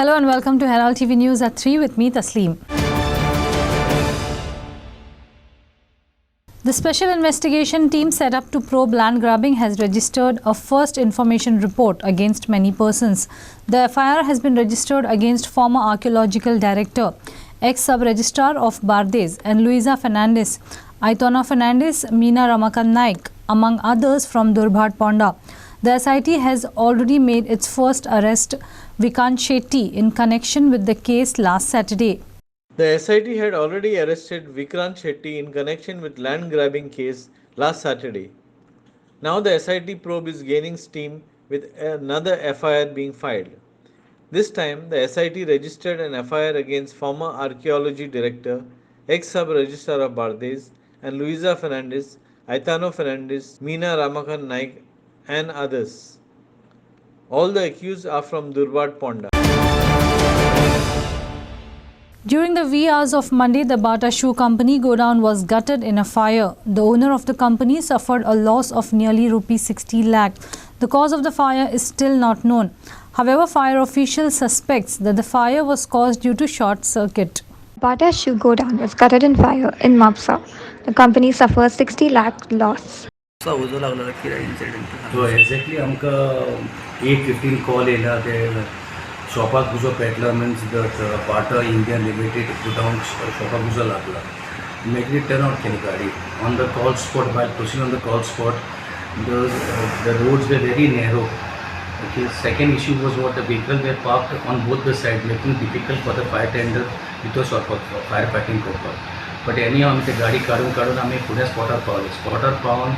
Hello and welcome to Herald TV News at 3 with me, Tasleem. The special investigation team set up to probe land grabbing has registered a first information report against many persons. The FIR has been registered against former archaeological director, ex-sub-registrar of Bardez and Luisa Fernandez, Aitana Fernandez, Meena Ramakan Naik, among others from Durbhat Ponda. The SIT has already made its first arrest, Vikrant Shetty, in connection with the case last Saturday. The SIT had already arrested Vikrant Shetty in connection with land grabbing case last Saturday. Now the SIT probe is gaining steam with another FIR being filed. This time the SIT registered an FIR against former archaeology director, ex-sub-registrar of Bardez and Luisa Fernandez, Aitano Fernandez, Meena Ramakan Naik and others. All the accused are from Durbhat Ponda. During the wee hours of Monday, the Bata Shoe Company godown was gutted in a fire. The owner of the company suffered a loss of nearly rupees 60 lakh. The cause of the fire is still not known. However, fire officials suspects that the fire was caused due to short circuit. Bata Shoe godown was gutted in fire in Mapsa. The company suffered 60 lakh loss. तो exactly आमकां 8:15 call येयला ते शॉपाक उजो पेटला means that Bata Indian limited godown शॉपाक उजो लागला. इमिडिएटली टर्न आउट केली गाडी on the call spot. By proceed on the call spot the roads were very narrow. Okay, second issue was what the vehicle were parked on both the sides, making it difficult for the fire tender with the fire fighting करपाक. But एनी आमी ते गाडी काडून आमी फुडें स्पॉटार पावन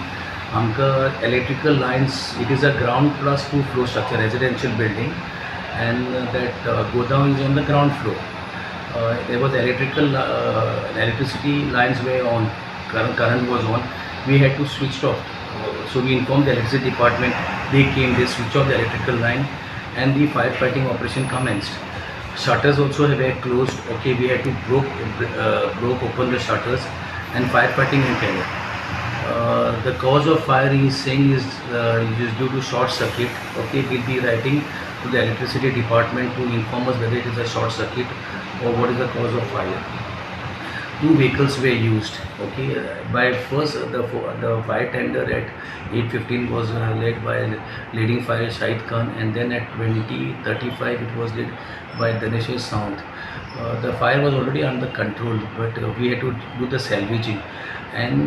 आमकां electrical lines. It is a ground plus 2 floor structure residential building and that godown is on the ground floor. There was electricity lines were on, current was on. We had to switch off. So we informed the electricity department. They came, they switched off the electrical line and the firefighting operation commenced. Shutters also were closed. Okay, we had to broke open the shutters and firefighting went. The cause of fire he is saying is due to short circuit. Okay, we'll be writing to the electricity department to inform us whether it is a short circuit or what is the cause of fire. 2 vehicles were used. Okay, by first the fire tender at 8:15 was led by leading fire Shahid Khan, and then at 20:35 it was led by Danesh Sound. The fire was already under control, but we had to do the salvaging and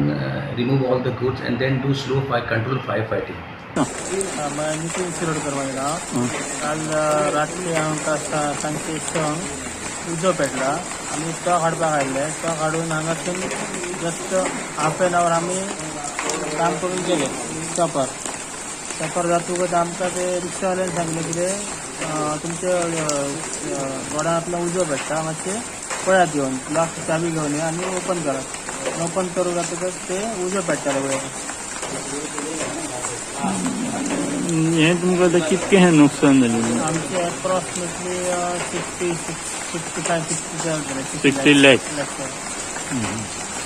remove all the goods and then do slow fire control firefighting. Nitin Shirodkar वायला काल रात्री आमकां सांजचे संक उजो पेटला. आमी तो काडपाक आयिल्ले. तो काडून हांगासून जस्ट हाफ एन आवर आमी काम करून गेले. चॉपर जातकच आमकां ते रिक्षावाल्यान सांगलें कितें तुमचे गोडावंतलो उजो पेट्टा, मातशें पळयात येवन लॉक चाबी घेवन या आनी ओपन करात. ओपन करूं जातकच ते उजो पेट्टाले पळय. हे तुमकां आतां कितकें नुकसान जालें? आमचे एप्रॉक्सिमेटली 60 lakh.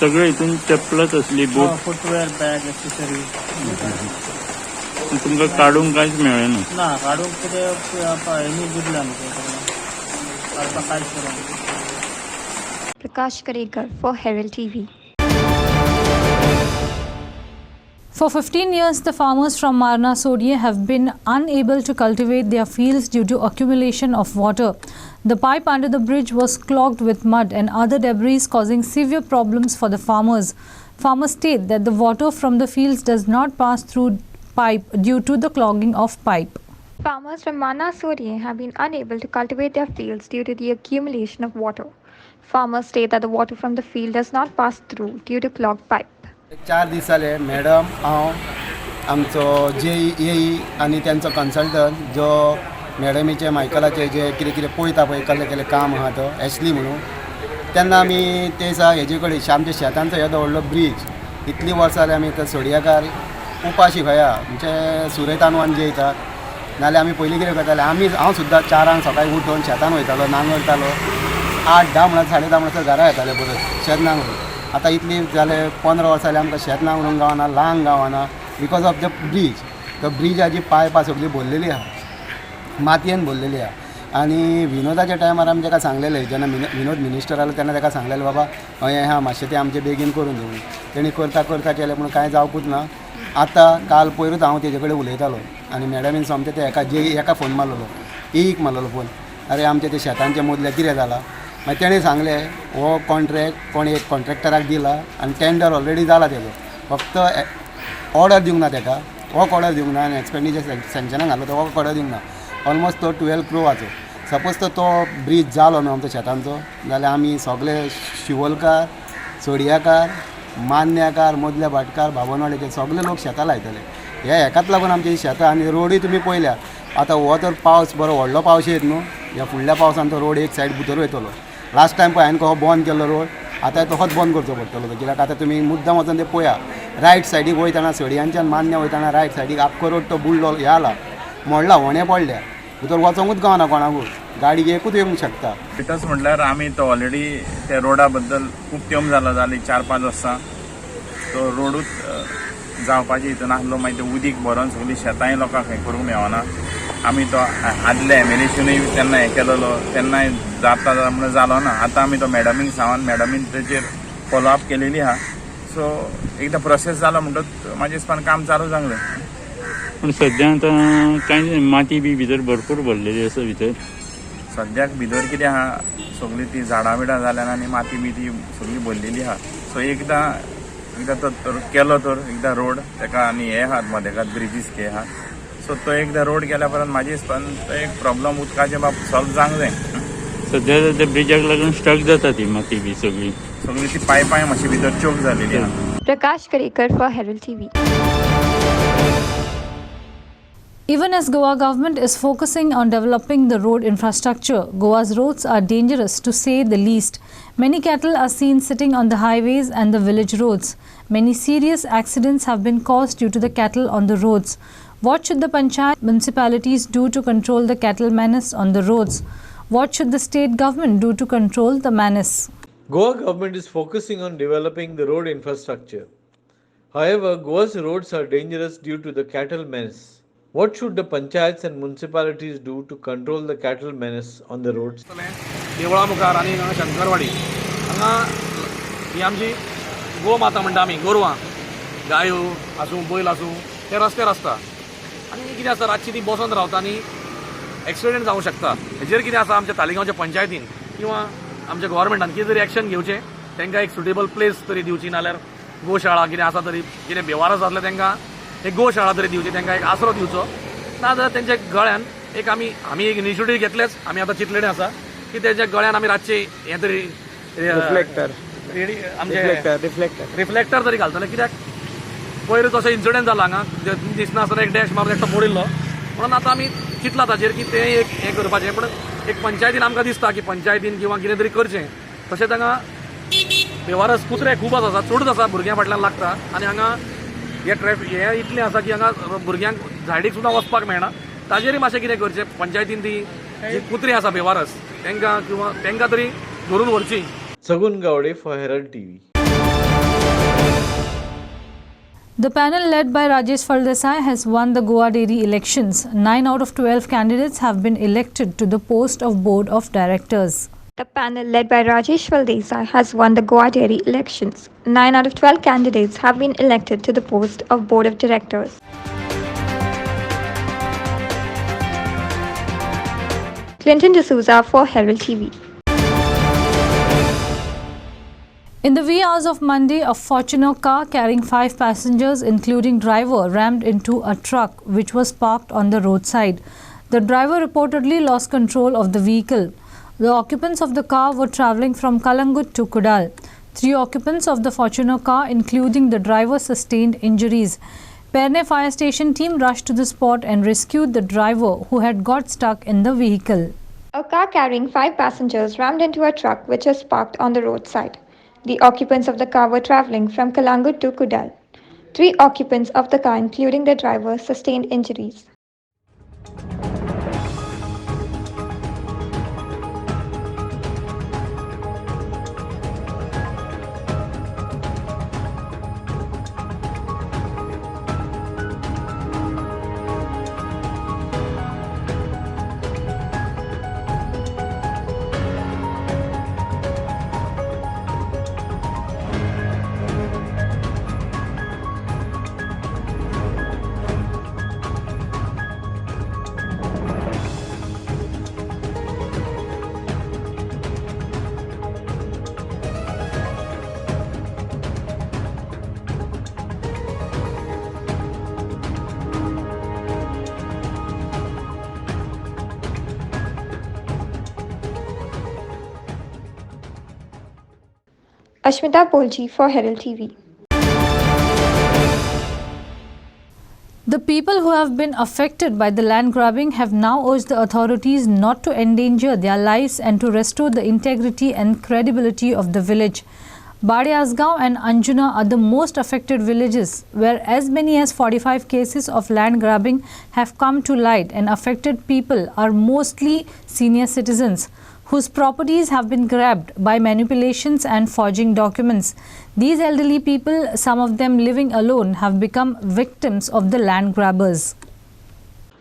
सगळे हितून चप्पलच असली, बूट, फुटवेअर, बॅग, एक्सेसरी. तुमकां काडूंक कांयच मेळ्ळें ना. काडूंक कितें हेनी बुडला न्ही तें काडपाक कांयच करूंक. Prakash Karekar for Herald TV. For 15 years, the farmers from Marna Sodie have been unable to cultivate their fields due to accumulation of water. The pipe under the bridge was clogged with mud and other debris, causing severe problems for the farmers. Farmers state that the water from the fields does not pass through pipe due to the clogging of pipe. Farmers from Mana Sodie have been unable to cultivate their fields due to the accumulation of water. Farmers state that the water from the field does not pass through due to clogged pipe. 4 दीस जाले madam, हांव, आमचो JE आनी त्यांचो consultant जो मॅडमीचे मायकलाचे जे कितें कितें पळयता पळय केल्लें काम आहा तो एशली म्हणून, तेन्ना आमी ते दिसा हेजे कडेन आमच्या शेतांचो येदो व्हडलो ब्रीज इतलीं वर्सां जालीं आमी तो सोडयाकार उपाशी खंया म्हणजे सुरय तांदूळ जेयतात. नाल्यार आमी पयलीं कितें करताले, हांव सुद्दां 4 सकाळीं उठून शेतान वयतालो, नांगरतालो. 8-10 म्हणल्यार 10:30 म्हणल्यार घरा येताले परत शेत नांगरून. आतां इतली जाले 15 वर्सां जालीं आमकां शेत नांगरूंक गावना, लांग गावना बिकॉज ऑफ द ब्रीज. तो ब्रिजाची पायपां सगळी भरलेली आहा, मातयेन भरलेली आहा. आणि विनोदाच्या टायमार आमी ताका सांगलेलें जेन्ना विनोद मिनिस्टर आलो तेन्ना ताका सांगलेलें बाबा हय हा मातशें तें आमचें बेगीन करून दिवं तेणी करता करता केलें पूण कांय जावपूच ना. आतां काल पयरूच हांव तेजे कडेन उलयतालो आनी मॅडमीन सोमतें ते एका फोन मारलेलो एक मारलेलो फोन अरे आमचे ते शेतांचे मदले कितें जालां. मागीर तेणें सांगलें हो कॉन्ट्रॅक्ट कोणी एक कॉन्ट्रॅक्टराक दिला आनी टेंडर ऑलरेडी जाला तेजो फक्त ऑर्डर दिवंक ना ताका वर्क ऑर्डर दिवंक ना आनी एक्सपेंडिचर सँक्शनाक घालो तो वर्क ऑर्डर दिवंक ना. ऑलमोस्ट तो 12 crores सपोज तो ब्रीज जालो न्हू आमचो शेतांचो जाल्यार आमी सगळे शिवोलकार सोडयाकार मान्याकार मदल्या भाटकार बाबनवाडीचे सगळे लोक शेतां लायतले. हे हेकाच लागून आमची शेतां आनी रोडूय तुमी पळयल्या आतां हो तर पावस बरो व्हडलो पावस येत न्हू ह्या फुडल्या पावसान तो रोड एक सायड भितर वयतलो. लास्ट टायम पळय हांवें कसो बंद केल्लो रोड आतां तसोच बंद करचो पडटलो तो कित्याक आतां तुमी मुद्दाम वचून ते पळया रायट सायडीक वयताना सडयांच्यान मान्य वयताना रायट सायडीक आख्खो रोड तो बुडलो हे जाला मोडला होणे पडल्या भितर वचोंकूच गावना कोणाकूच गाडी एकूच येवंक शकता. स्टेटस म्हटल्यार आमी तो ऑलरेडी त्या रोडा बद्दल खूब तेंप जाली 4-5 वर्सां तो रोडूच जावपाची हितून आसलो. मागीर ते उदीक भरोन सगळीं शेतांय लोकांक हें करूंक मेळना. आमी तो आदले एमएलएशनूय तेन्ना हें केलेलो तेन्नाय जाता म्हणून जालो ना. आतां आमी तो मॅडमीक सांगून मॅडमीन तेचेर फॉलोअप केलेली आहा. सो एकदां प्रोसेस जालो म्हणटच म्हाजे हिसपान काम चालू जालें. पण सद्या आतां कांय माती बी भितर भरपूर भरलेली आसा भितर. सद्याक भितर कितें आहा सगळीं ती झाडां बिडां जाल्यान आनी माती बी ती सगळी भरलेली आहा. सो एकदां तो केलो तर एकदां रोड तेका आनी हे आहात मदेकात ब्रिजीस के आहा. सो तो एकदां रोड केल्या परत म्हाजे हिसपान तो एक प्रॉब्लम उदकाचे बाब सॉल्व जावंक जाय. सद्या त्या ब्रिजाक लागून स्टक जाता ती माती बी सगळी ती पायपाय मातशी भितर चोक जालेली आहा. Prakash Karekar for Herald TV. Even as Goa government is focusing on developing the road infrastructure, Goa's roads are dangerous to say the least. Many cattle are seen sitting on the highways and the village roads. Many serious accidents have been caused due to the cattle on the roads. What should the panchayat municipalities do to control the cattle menace on the roads? What should the state government do to control the menace? Goa government is focusing on developing the road infrastructure. However, Goa's roads are dangerous due to the cattle menace. What should the panchayats and municipalities do to control the cattle menace on the roads? देवळा मुखार आनी शंकरवाडी हांगा ही आमची गोमाता म्हणटा आमी गोरवां गायो आसूं बैल आसूं ते रस्त्यार आसता आनी कितें आसता रातची ती बसोन रावता आनी एक्सिडेंट जावंक शकता. हेजेर कितें आसा आमच्या तालिगांवच्या पंचायतीन किंवा आमच्या गव्हर्मेंटान कितें तरी एक्शन घेवचें तांकां एक सुटेबल प्लेस तरी दिवची नाल्यार गोशाळा कितें आसा तरी कितें बेवारस आसलें तांकां एक गोशाळा तरी दिवची तांकां एक आसरो दिवचो ना जाल्यार तेंच्या गळ्यान एक आमी एक इनिशिएटीव घेतलेच आमी आतां चिंतलेले आसा की तेच्या गळ्यान आमी रातचे हें तरी रिफ्लेक्टर तरी घालतले कित्याक पयर तसो इन्सिडंट जाला हांगा दिसना आसतना एक डॅश मारून एकटो मोडिल्लो म्हणून आतां आमी चिंतला ताचेर की तें एक हें करपाचें. पूण एक पंचायतीन आमकां दिसता की पंचायतीन किंवा कितें तरी करचें. तशेंच हांगा बेवारस कुत्रे खूबच आसा चडूच आसा भुरग्यां फाटल्यान लागता आनी हांगा हे इतलें आसा की हांगा भुरग्यांक झाडीक सुद्दां वचपाक मेळना. ताजेरय मातशें कितें करचें पंचायतीन ती जी कुत्री आसा बेवारस तांकां तरी धरून व्हरची. Sagun Gowde for Herald TV. The panel led by Rajesh Faldesai has won the Goa dairy elections. 9 out of 12 candidates have been elected to the post of board of directors. The panel led by Rajesh Faldesai has won the Goa dairy elections. 9 out of 12 candidates have been elected to the post of board of directors. Clinton D'Souza for Herald TV. In the wee hours of Monday, a Fortuner car carrying 5 passengers, including driver, rammed into a truck which was parked on the roadside. The driver reportedly lost control of the vehicle. The occupants of the car were travelling from Kalangut to Kudal. 3 occupants of the Fortuner car, including the driver, sustained injuries. Perne fire station team rushed to the spot and rescued the driver who had got stuck in the vehicle. A car carrying 5 passengers rammed into a truck which was parked on the roadside. The occupants of the car were travelling from Kalangut to Kudal. 3 occupants of the car, including the driver, sustained injuries. Ashmita Polji for Herald TV. The people who have been affected by the land grabbing have now urged the authorities not to endanger their lives and to restore the integrity and credibility of the village. Badiasgaon and Anjuna are the most affected villages, where as many as 45 cases of land grabbing have come to light, and affected people are mostly senior citizens whose properties have been grabbed by manipulations and forging documents. These elderly people, some of them living alone, have become victims of the land grabbers.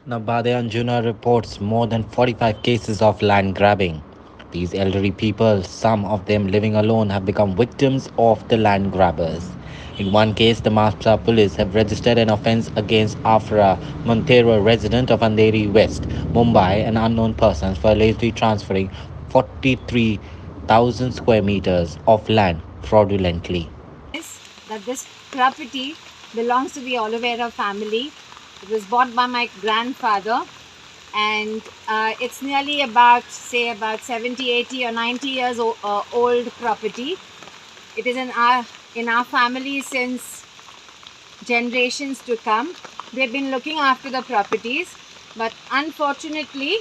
Nabade Anjuna reports more than 45 cases of land grabbing. These elderly people, some of them living alone, have become victims of the land grabbers. In one case, the Maharashtra police have registered an offence against Afra Montero, a resident of Andheri West, Mumbai, and unknown persons for allegedly transferring 43,000 square meters of land fraudulently. That this property belongs to the Oliveira family. It was bought by my grandfather, and it's nearly about 70, 80 or 90 years old property. It is in our family since generations to come. They've been looking after the properties, but unfortunately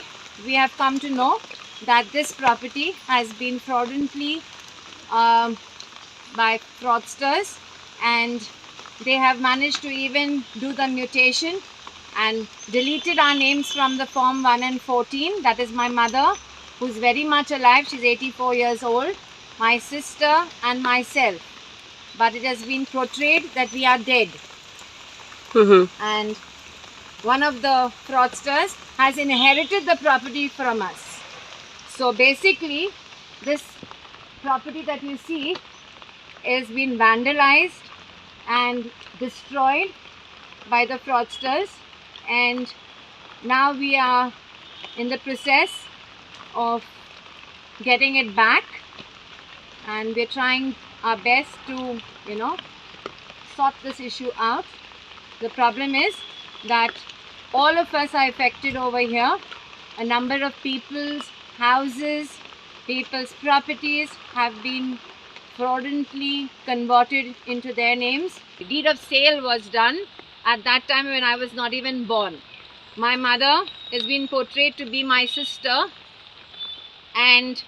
we have come to know that this property has been fraudulently by fraudsters, and they have managed to even do the mutation and deleted our names from the form 1 and 14. That is my mother, who's very much alive. She's 84 years old, my sister and myself, but it has been portrayed that we are dead. And one of the fraudsters has inherited the property from us. So basically, this property that you see is been vandalized and destroyed by the fraudsters, and now we are in the process of getting it back, and we're trying our best to sort this issue out. The problem is that all of us are affected over here. A number of people's houses, people's properties have been fraudulently converted into their names. The deed of sale was done at that time when I was not even born. My mother has been portrayed to be my sister, and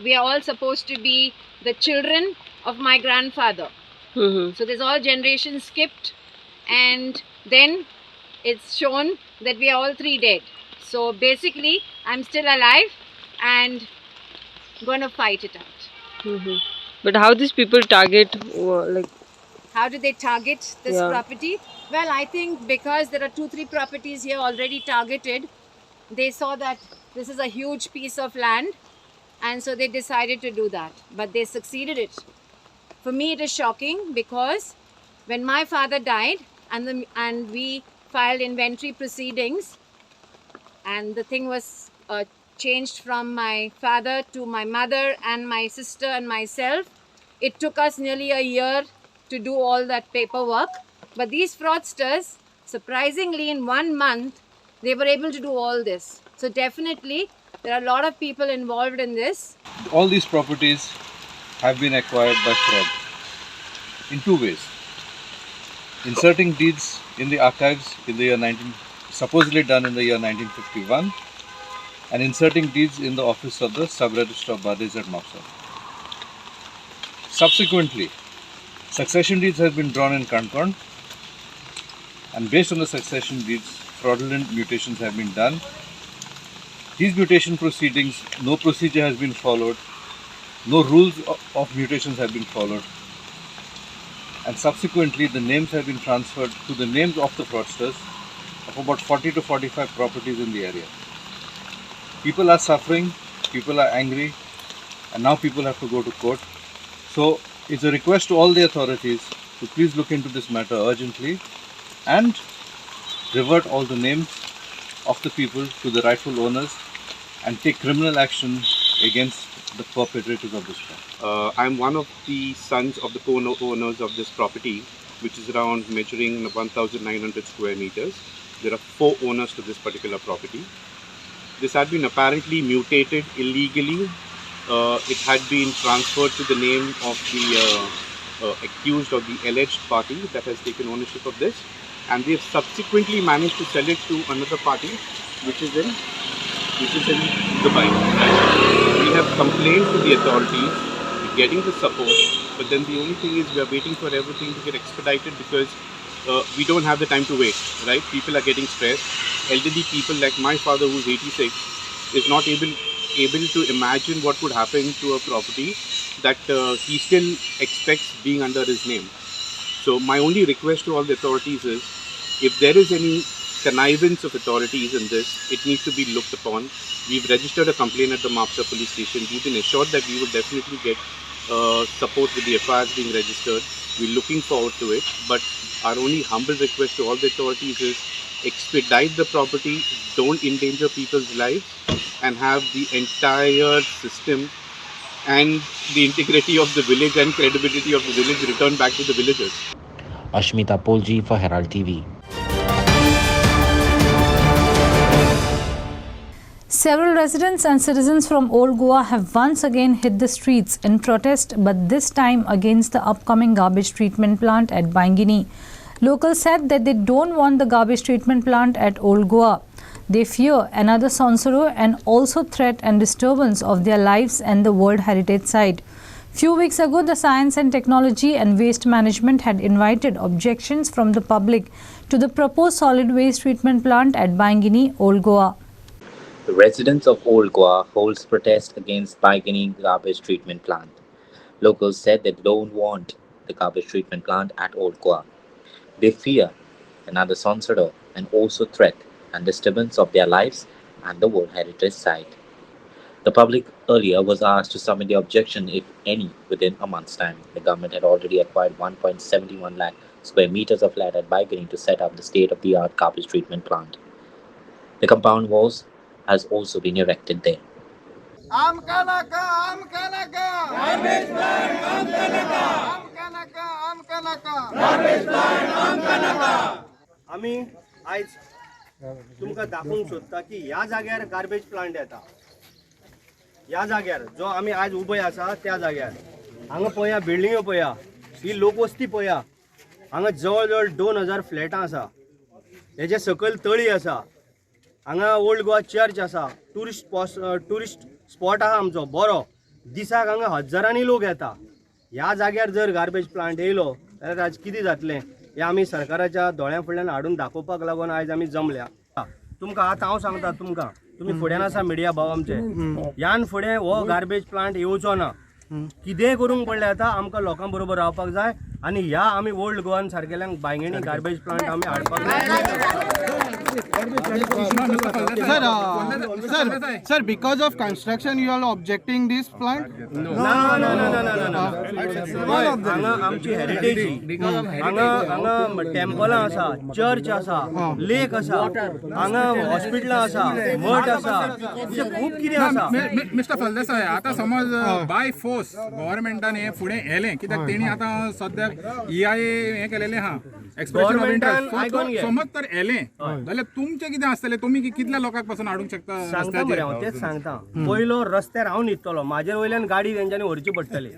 we are all supposed to be the children of my grandfather. So there's all generations skipped, and then it's shown that we are all three dead. So basically, I'm still alive and going to fight it out. But how these people target, How do they target this property? Well, I think because there are 2-3 properties here already targeted, they saw that this is a huge piece of land, and so they decided to do that. But they succeeded it. For me, it is shocking because when my father died and we filed inventory proceedings, and the thing was changed from my father to my mother and my sister and myself, it took us nearly a year to do all that paperwork. But these fraudsters, surprisingly, in 1 month, they were able to do all this. So definitely, there are a lot of people involved in this. All these properties have been acquired by fraud in 2 ways. Inserting deeds in the archives in the year supposedly done in the year 1951, and inserting deeds in the office of the sub-registrar of Bades at Mopsa. Subsequently, succession deeds have been drawn in Concord, and based on the succession deeds, fraudulent mutations have been done. These mutation proceedings, no procedure has been followed, no rules of mutations have been followed, and subsequently the names have been transferred to the names of the fraudsters of about 40 to 45 properties in the area. People are suffering, people are angry, and now people have to go to court. So it's a request to all the authorities to please look into this matter urgently and revert all the names of the people to the rightful owners and take criminal action against the perpetrators of this crime. I'm one of the sons of the co-owners of this property, which is around measuring 1,900 square meters. There are 4 owners to this particular property. This had been apparently mutated illegally it had been transferred to the name of the accused or the alleged party that has taken ownership of this, and they have subsequently managed to sell it to another party, which is in Dubai. We have complained to the authorities, we're getting the support, but then the only thing is we are waiting for everything to get expedited because we don't have the time to wait, right? People are getting stressed. Elderly people like my father, who's 86, is not able to imagine what would happen to a property that he still expects being under his name. So my only request to all the authorities is, if there is any connivance of authorities in this, it needs to be looked upon. We've registered a complaint at the Mapsa police station. We've been assured that we will definitely get support with the FIRs being registered. We're looking forward to it, but our only humble request to all the authorities is expedite the property, don't endanger people's lives, and have the entire system and the integrity of the village and credibility of the village return back to the villagers. Ashmita Polji for Herald TV. Several residents and citizens from Old Goa have once again hit the streets in protest, but this time against the upcoming garbage treatment plant at Bangini. Locals said that they don't want the garbage treatment plant at Old Goa. They fear another Sonsoro and also threat and disturbance of their lives and the World Heritage Site. Few weeks ago, the Science and Technology and Waste Management had invited objections from the public to the proposed solid waste treatment plant at Bangini, Old Goa. The residents of Old Goa holds protest against Bangini garbage treatment plant. Locals said they don't want the garbage treatment plant at Old Goa. They fear another Sonsoro and also threat and disturbance of their lives and the World Heritage Site. The public earlier was asked to submit the objection, if any, within a month's time. The government had already acquired 1.71 lakh square meters of land at Bangini to set up the state-of-the-art garbage treatment plant. The compound walls has also been erected there. आम्ही आज तुमकां दाखोवंक सोदता की ह्या जाग्यार garbage plant येता. ह्या जाग्यार जो आमी आज उबय आसा त्या जाग्यार हांगा पळया बिल्डिंग्यो पळया, ही लोकवस्ती पळया. हांगा जवळ जवळ 2000 फ्लॅटां आसा. हेजे सकयल तळी आसा. हांगा ओल्ड गोवा चर्च आसा. टुरिस्ट स्पॉट आहा आमचो बरो. दिसाक हांगा हजारांनी लोक येता. ह्या जाग्यार जर गार्बेज प्लांट येयलो जाल्यार आज कितें जातलें हे आमी सरकाराच्या दोळ्या फुडल्यान हाडून दाखोवपाक लागून आयज आमी जमल्या. तुमकां आतां हांव सांगता तुमकां, तुमी फुड्यान आसा मिडिया भाव आमचे, ह्यान फुडें हो गार्बेज प्लांट येवचो ना. कितेंय करूंक पडलें आतां आमकां लोकां बरोबर रावपाक जाय आनी ह्या आमी ओल्ड गोवान सारकेल्यांक बांयगणी गार्बेज प्लांट आमी हाडपाक जाय. Sir, because of construction you are objecting this plant? No. हांगा आमची हेरिटेज, हांगा टेम्पलां आसा, चर्च आसा, लेक आसा, हांगा हॉस्पिटलां आसा, मठ आसा, खूब कितें आसा. मिस्टर फळदेसाय, आतां समज बाय फोर्स गव्हर्मेंटान हे फुडें येलें, कित्याक तेणी आतां सद्याक EIA हें केलेलें आहा, एक्सप्रेशन ऑफ इंटरेस्ट. समज तर येलें जाल्यार तुमचें कितें आसतलें? तुमी कितल्या लोकांक पासून हाडूंक शकता? सांगता बरें, हांव तेच सांगता. पयलो रस्त्यार हांव न्हिदतलो, म्हाजे वयल्यान गाडी तेंच्यांनी व्हरची पडटली.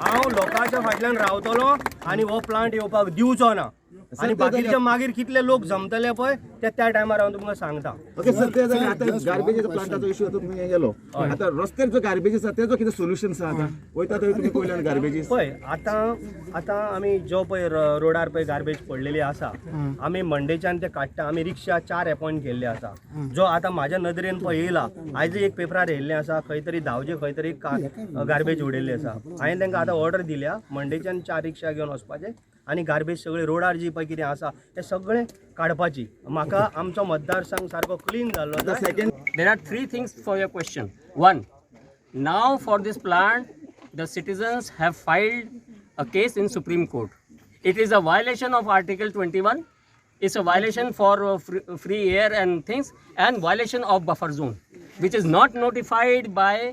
हांव लोकांच्या फाटल्यान रावतलो आनी हो प्लांट येवपाक दिवचो ना. आनी बाकीचे मागीर कितले लोक जमतले पळय ते त्या टायमार हांव तुमकां सांगता. ओके सर, ते जाल्यार आतां गार्बेज प्लांटाचो इश्यू आतां तुमी गेलो, आतां रस्त्यार जो गार्बेज आसा तेजो कितें सोल्युशन आसा? आतां वयता थंय तुमी पयल्यान गार्बेजीस पळय, आतां आमी जो पळय रोडार पळय गार्बेज पडलेली आसा, आमी मंडेच्यान ते काडटा. आमी रिक्षा 4 अपॉयंट केल्ले आसा. जो आतां म्हाज्या नदरेन पळय येयला, आयज एक पेपरार येयल्लें आसा, खंय तरी धांवजे खंय तरी गार्बेज उडयल्ली आसा. हांवें तांकां आतां ऑर्डर दिल्या मंडेच्यान 4 रिक्षा घेवन वचपाचें आनी गार्बेज सगळे रोडार जी पळय कितें आसा तें सगळें काडपाची. म्हाका आमचो मतदारसंघ सारको क्लीन जाल्लो. There are 3 things for your question. One, now for this plant, the citizens have filed a case in Supreme Court. It is a violation of Article 21. It's a violation for free air and things, and violation of buffer zone, which is not notified by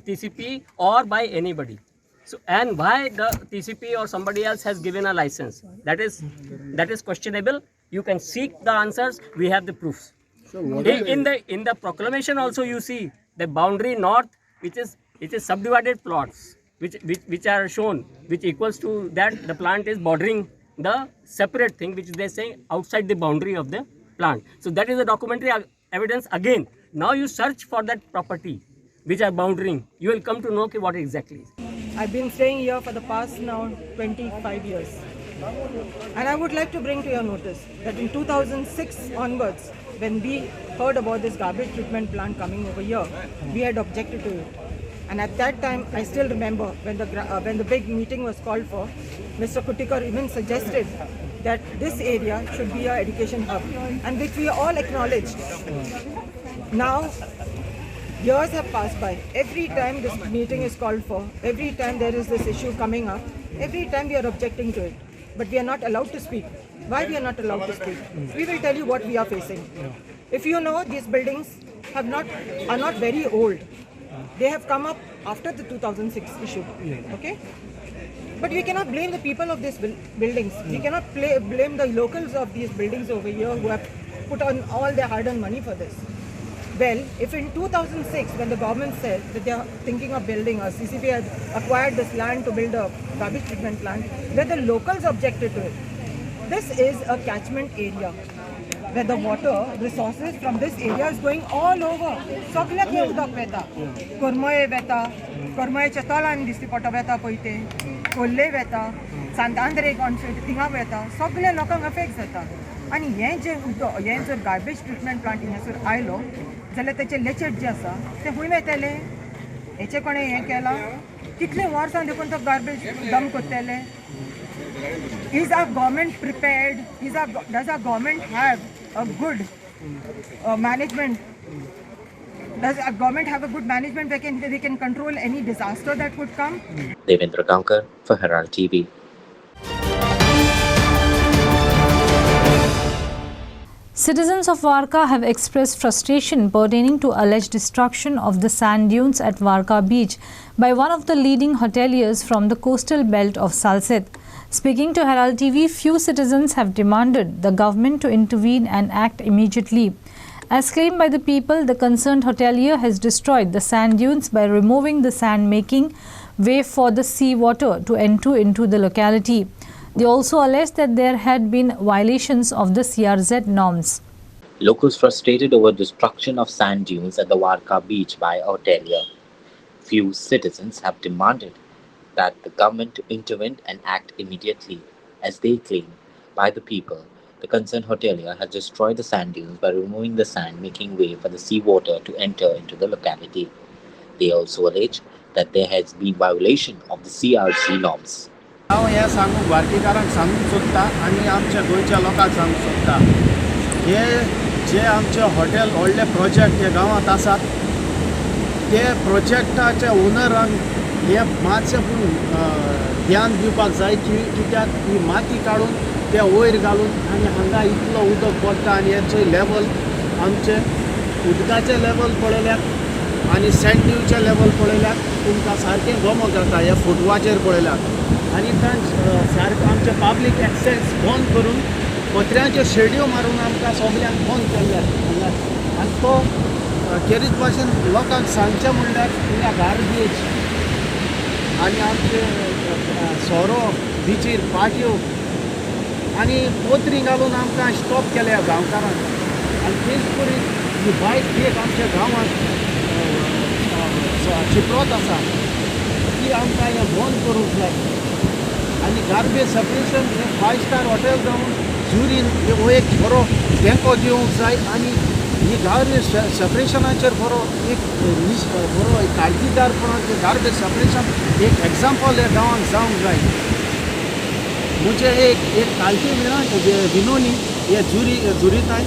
TCP or by anybody. So, and why the TCP or somebody else has given a license, that is questionable. You can seek the answers. We have the proofs. In the proclamation also you see the boundary north, which is subdivided plots, which are shown, which equals to that the plant is bordering the separate thing, which they say outside the boundary of the plant. So that is the documentary evidence again. Now you search for that property which are boundering, you will come to know what exactly is. I've been staying here for the past now 25 years. And I would like to bring to your notice that in 2006 onwards, when we heard about this garbage treatment plant coming over here, we had objected to it. And at that time, I still remember when the big meeting was called for, Mr. Kutikar even suggested that this area should be our education hub, and which we all acknowledged. Now, years have passed by. Every time this meeting is called for, every time there is this issue coming up, every time we are objecting to it. But we are not allowed to speak. Why we are not allowed to speak? We will tell you what we are facing. If you know, these buildings are not very old. They have come up after the 2006 issue. Okay? But we cannot blame the people of these buildings. We cannot blame the locals of these buildings over here who have put on all their hard-earned money for this. Well, if in 2006, when the government said that they are thinking of building, or CCP had acquired this land to build a garbage treatment plant, where the locals objected to it. This is a catchment area, where the water resources from this area is going all over. Soglak ye udak veta, kormoye veta, kormoye chatalan disti pota veta poite, kolle veta, Santandre concept tinga veta, sogle lokang affects veta. आणि हे जे उदक हे जर garbage treatment plant हिंगासर आयलो जाल्यार तेचे लेचेट जे आसा ते खूंय वयतले हेचे कोणें हें केलां कितले वर्सां देखून तो गार्बेज डम करतले is our government prepared does our government have a good management does our government have a good management where they can control any disaster that would come? Devendra Gankar for Herald TV. Citizens of Varka have expressed frustration pertaining to alleged destruction of the sand dunes at Varka beach by one of the leading hoteliers from the coastal belt of Salsett. Speaking to Herald TV, few citizens have demanded the government to intervene and act immediately. As claimed by the people, the concerned hotelier has destroyed the sand dunes by removing the sand, making way for the sea water to enter into the locality. They also alleged that there had been violations of the CRZ norms. Locals frustrated over destruction of sand dunes at the Varka beach by a hotelier. Few citizens have demanded that the government to intervene and act immediately. As they claim by the people, the concerned hotelier has destroyed the sand dunes by removing the sand, making way for the seawater to enter into the locality. They also allege that there has been violation of the CRZ norms. हांव हें सांगूंक वार्कीकारांक सांगूंक सोदता आनी आमच्या गोंयच्या लोकांक सांगूंक सोदता हे जे आमचे हॉटेल व्हडले प्रोजेक्ट हे गांवांत आसात ते प्रोजेक्टाच्या ओनरांक हे मातशें ध्यान दिवपाक जाय की कित्याक ही माती काडून ते वयर घालून आनी हांगा इतलो उदक पडटा आनी हेचो लेवल आमचे उदकाचे लेवल पळयल्यार आनी सँड ड्यूचे लेवल पळयल्यार तुमकां सारकें गमक जाता हे फोटवाचेर पळयल्यार आनी सारकें आमचे पब्लीक एक्सेस बंद करून पत्र्याच्यो शेड्यो मारून आमकां सगळ्यांक बंद केल्ल्यात हांगा आनी तो खेरीत भाशेन लोकांक सांगचें म्हणल्यार हिंगा गार्बेज आनी आमचे सोरो बिचीर पाट्यो आनी पोतरी घालून आमकां स्टॉप केल्या गांवकारांक आनी तेच करून ही बायक एक आमच्या गांवांत चिपळोत आसा ती आमकां हें बंद करूंक जाय आनी गार्बेज सेपरेशन हें 5 स्टार हॉटेल जावन जुरीन हो एक बरो तेंको दिवंक जाय आनी ही गार्बेज सेपरेशनाचेर बरो एक बरो काळजीदारपणान गार्बेज सेपरेशन एक एग्जाम्पल ह्या गांवांत जावंक जाय म्हणजे एक कालची विनोनी हे जुरीताय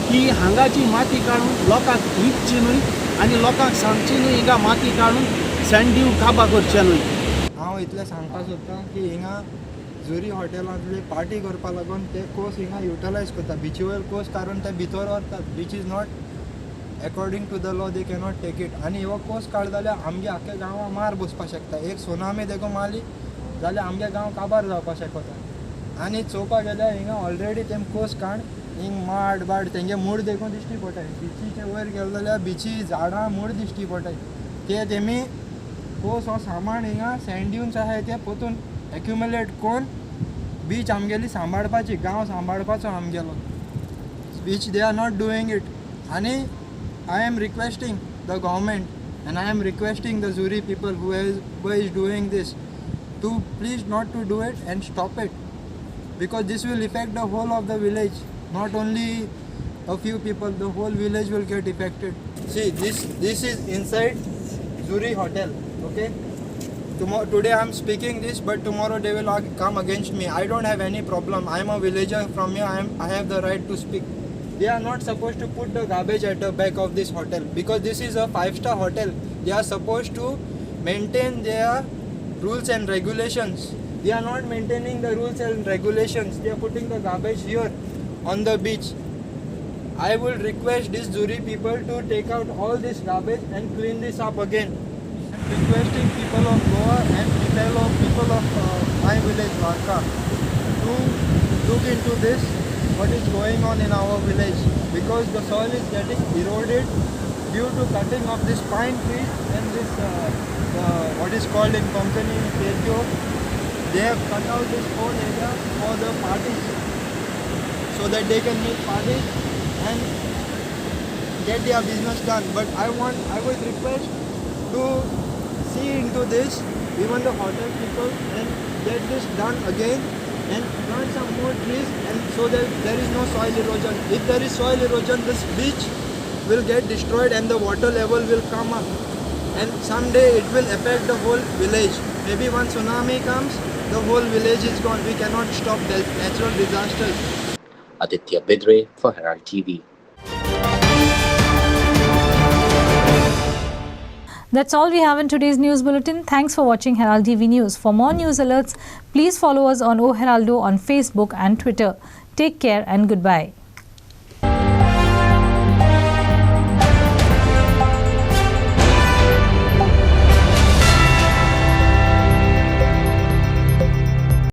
की हांगाची माती काडून लोकांक विकची न्हय आनी लोकांक सांगची न्हय हिंगा माती काडून सँड ड्यू काबार करचें न्हय हांव इतलें सांगपाक सोदतां की हिंगा जुरी हॉटेलांतले पार्टी करपा लागून ते कोर्स हिंगा युटिलायज करता बिची वयर कोर्स काडून ते भितर व्हरतात beach is not according to the law they cannot take it आनी हो कोर्स काड जाल्यार आमगे आख्या गांवां मार बसपाक शकता एक सुनामी देखून मारली जाल्यार आमगे गांव काबार जावपाक शकता आनी चोवपाक गेल्यार हिंगा ऑलरेडी तेम कोर्स काड हिंग माड बाड तेंगे मूड देखून दिश्टी पडटाय बिचीचे वयर गेलो जाल्यार बिची झाडां मूड दिश्टी पडटाय ते तेमी पोस हो सामान हिंगा सँड ड्यून्स आहाय ते पोतून एक्युमुलेट कोरून बीच आमगेली सांबाळपाची गांव सांबाळपाचो आमगेलो which they are not doing it. And I am requesting the government and I am requesting the Zuri people who is doing this to please not to do it and stop it, because this will affect the whole of the village, not only a few people, the whole village will get affected. See, this is inside Zuri hotel, okay? Today I am speaking this, but tomorrow they will come against me. I don't have any problem. I am a villager from here. I have the right to speak. They are not supposed to put the garbage at the back of this hotel, because this is a 5-star hotel. They are supposed to maintain their rules and regulations. They are not maintaining the rules and regulations. They are putting the garbage here on the beach. I will request these Zuri people to take out all this garbage and clean this up again. Requesting people of Goa and fellow people of my village Varka to look into this, what is going on in our village, because the soil is getting eroded due to cutting of this pine trees and this what is called in Konkani Terjo. They have cut out this whole area for the parties so that they can make parties and get their business done. But I would request to see into this, even the hotel people, and get this done again and plant some more trees, and so that there is no soil erosion. If there is soil erosion, this beach will get destroyed and the water level will come up, and someday it will affect the whole village. Maybe when tsunami comes, the whole village is gone. We cannot stop the natural disasters. Aditya Bidre for Herald TV. That's all we have in today's news bulletin. Thanks for watching Herald TV News. For more news alerts, please follow us on O Heraldo on Facebook and Twitter. Take care and goodbye.